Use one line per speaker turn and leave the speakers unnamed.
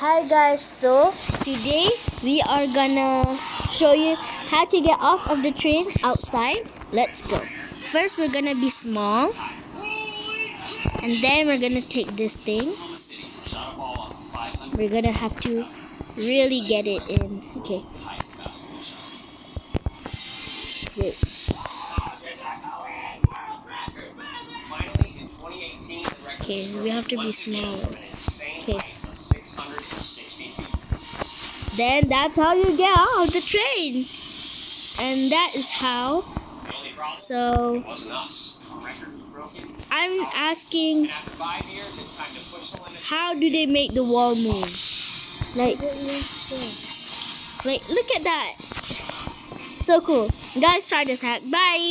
Hi guys, so today we are gonna show you how to get off of the train outside. Let's go. First we're gonna be small and then we're gonna take this thing. We're gonna have to really get it in. Okay. Wait. Okay, we have to be smaller. Okay. Then that's how you get out of the train. And that is how. So I'm asking, how do they make the wall move? Like look at that. So cool. Guys, try this hack. Bye.